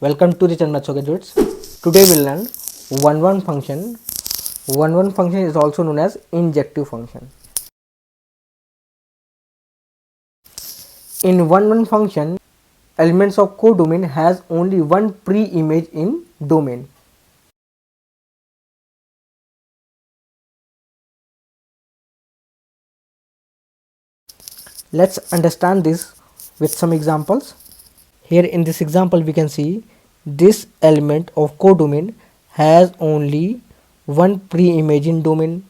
Welcome to the Chandra Gadgets. Today we'll learn one function. One function is also known as injective function. In one function, elements of codomain has only one pre-image in domain. Let's understand this with some examples. Here in this example we can see this element of codomain has only one pre-image in domain.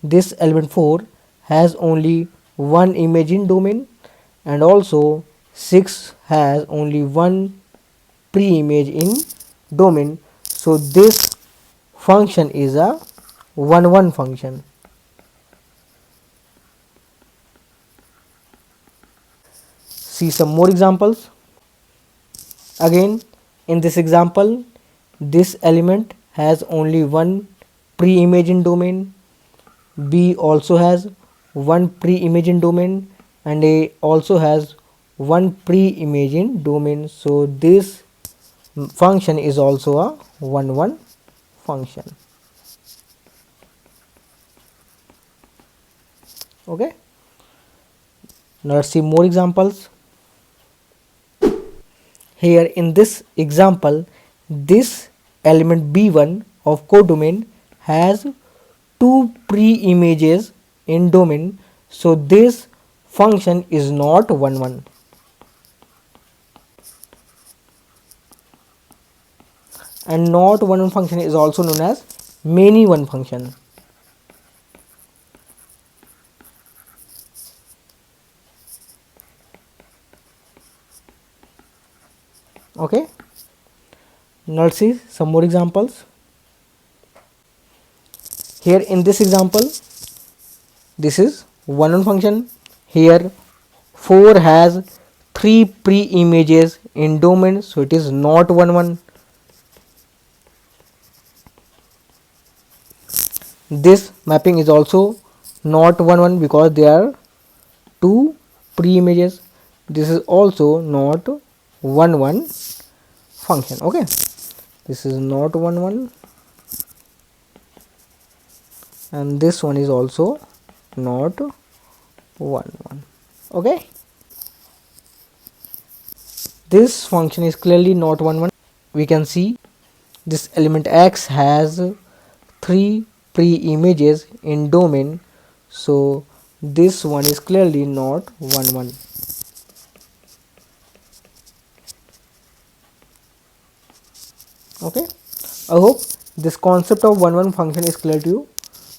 This element 4 has only one image in domain, and also 6 has only one pre-image in domain. So this function is a 1 function. See some more examples. Again, in this example, this element has only one pre-image in domain, B also has one pre-image in domain, and A also has one pre-image in domain. So this function is also a 1 function. Okay, now let's see more examples. Here in this example, this element B1 of codomain has two pre-images in domain, so this function is not 1 and not 1 function is also known as many one function. Okay, now let's see some more examples. Here in this example, this is 1 function. Here 4 has 3 pre-images in domain, so it is not 1. This mapping is also not 1 because there are 2 pre-images. This is also not 1 function. Okay, this is not 1 and this one is also not 1. Okay, this function is clearly not 1. We can see this element x has 3 pre-images in domain, so this one is clearly not 1. Okay, I hope this concept of 1 function is clear to you.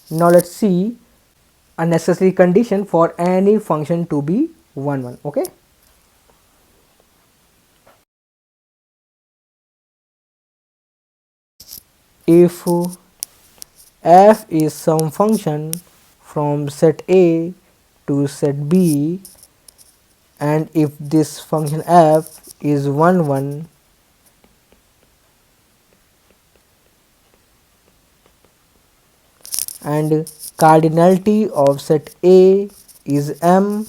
Now let's see a necessary condition for any function to be 1. Okay, if f is some function from set A to set B, and if this function f is 1 and cardinality of set A is m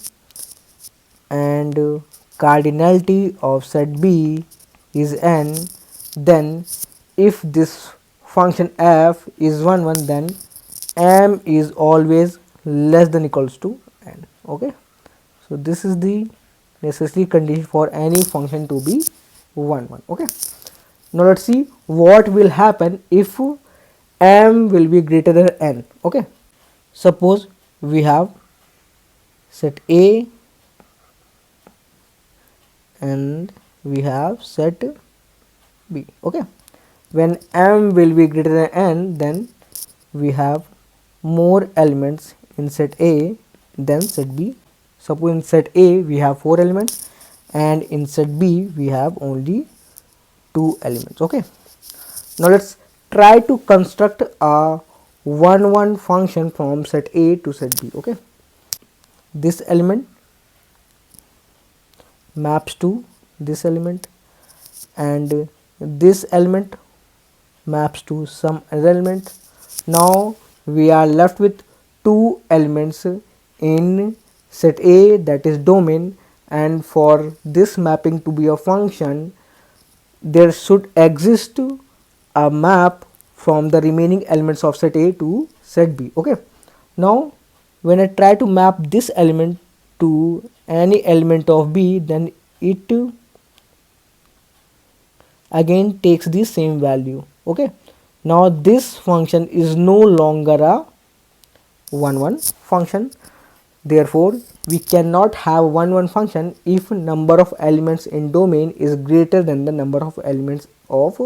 and cardinality of set B is n, then if this function f is 1 then m is always less than equals to n. Okay, so this is the necessary condition for any function to be 1. Okay, now let's see what will happen if m will be greater than n. Okay, suppose we have set A and we have set B. Okay, when m will be greater than n, then we have more elements in set A than set B. Suppose in set A we have 4 elements and in set B we have only 2 elements. Okay, now let's try to construct a 1 function from set A to set B. Okay, this element maps to this element and this element maps to some other element. Now we are left with 2 elements in set A, that is domain, and for this mapping to be a function there should exist a map from the remaining elements of set A to set B. Okay, now when I try to map this element to any element of B, then it again takes the same value. Okay, now this function is no longer a 1 1 function. Therefore we cannot have 1 1 function if number of elements in domain is greater than the number of elements of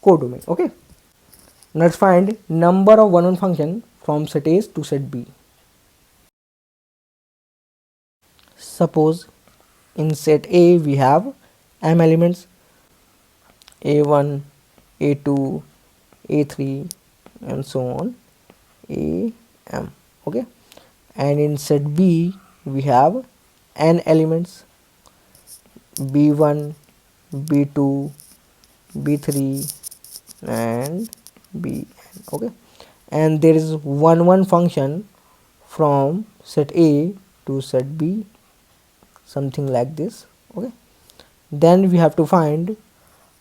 codomain. Okay, let's find number of 1 1 function from set A to set B. Suppose in set A we have m elements, a1, a2, a3 and so on, am. Okay, and in set B we have n elements, b1, b2, b3 and bn. Okay, and there is 1 1 function from set A to set B, something like this. Okay, then we have to find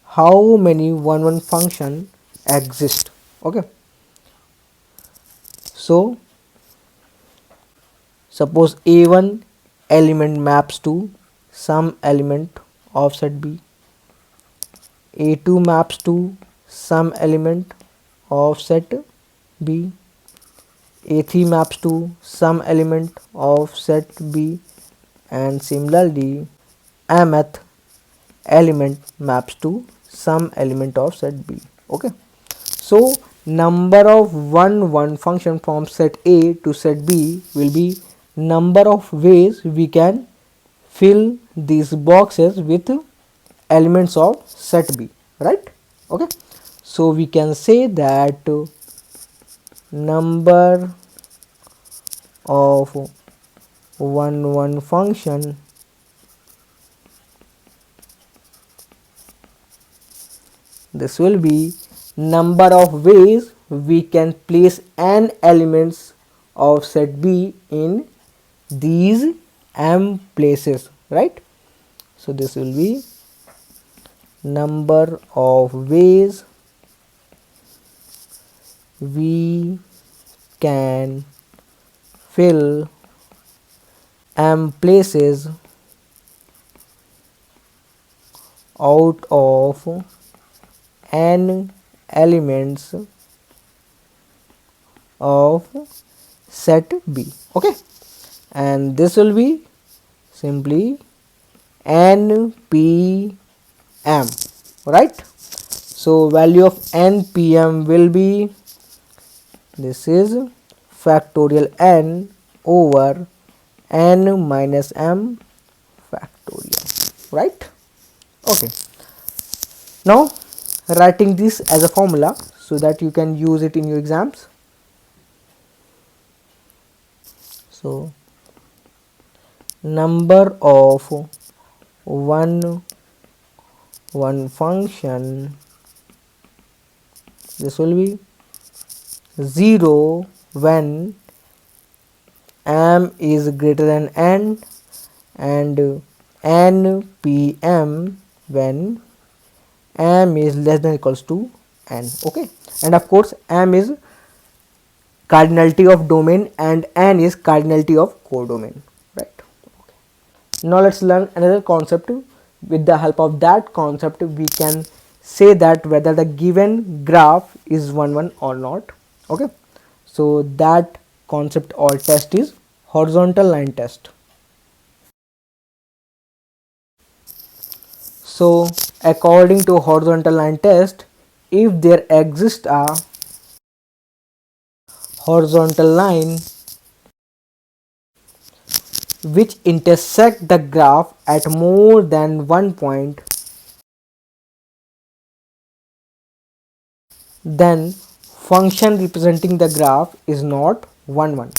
how many 1 1 function exist. Okay, so suppose a1 element maps to some element of set B, a2 maps to some element of set B, a3 maps to some element of set B, and similarly mth element maps to some element of set B. Okay, so number of 1 1 function from set A to set B will be number of ways we can fill these boxes with elements of set B, right? Okay, so we can say that number of 1 1 function this will be number of ways we can place n elements of set B in these m places, right? So this will be number of ways we can fill m places out of n elements of set B. Okay, and this will be simply npm, right? So value of npm will be, this is factorial n over n minus m factorial, right? Okay, now writing this as a formula so that you can use it in your exams. So number of 1 1 function, this will be 0 when m is greater than n and npm when m is less than equals to n. Okay, and of course m is cardinality of domain and n is cardinality of codomain, right? Okay. Now let's learn another concept. With the help of that concept we can say that whether the given graph is 1 1 or not. Okay, so that concept or test is horizontal line test. So according to horizontal line test, if there exists a horizontal line which intersect the graph at more than one point, then function representing the graph is not 1 1.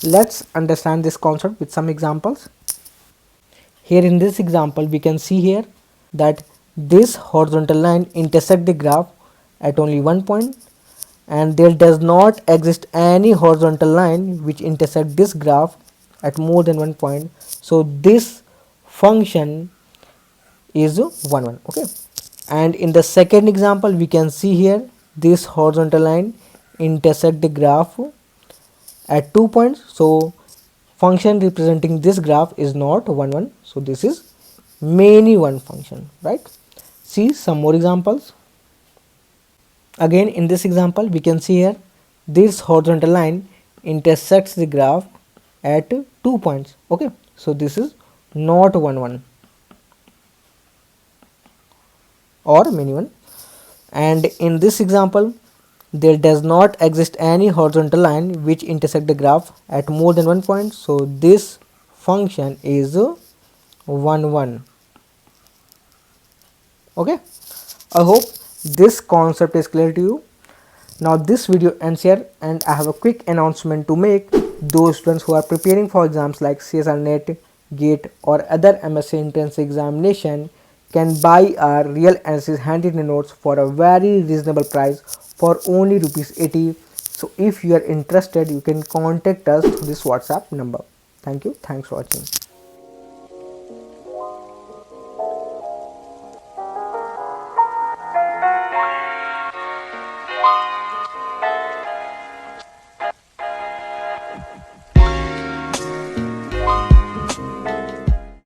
Let's understand this concept with some examples. Here in this example we can see here that this horizontal line intersect the graph at only one point, and there does not exist any horizontal line which intersect this graph at more than one point. So this function is 1 1. Okay, and in the second example we can see here this horizontal line intersect the graph at 2 points, so function representing this graph is not 1 1, so this is many one function, right? See some more examples. Again in this example we can see here this horizontal line intersects the graph at 2 points. Okay, so this is not 1 1 or many one. And in this example there does not exist any horizontal line which intersect the graph at more than 1 point, so this function is 1 1. Okay, I hope this concept is clear to you. Now this video ends here, and I have a quick announcement to make. Those students who are preparing for exams like CSR NET, GATE or other MSc entrance examination can buy our real analysis handwritten notes for a very reasonable price for only ₹80. So if you are interested, you can contact us through this WhatsApp number. Thank you. Thanks for watching.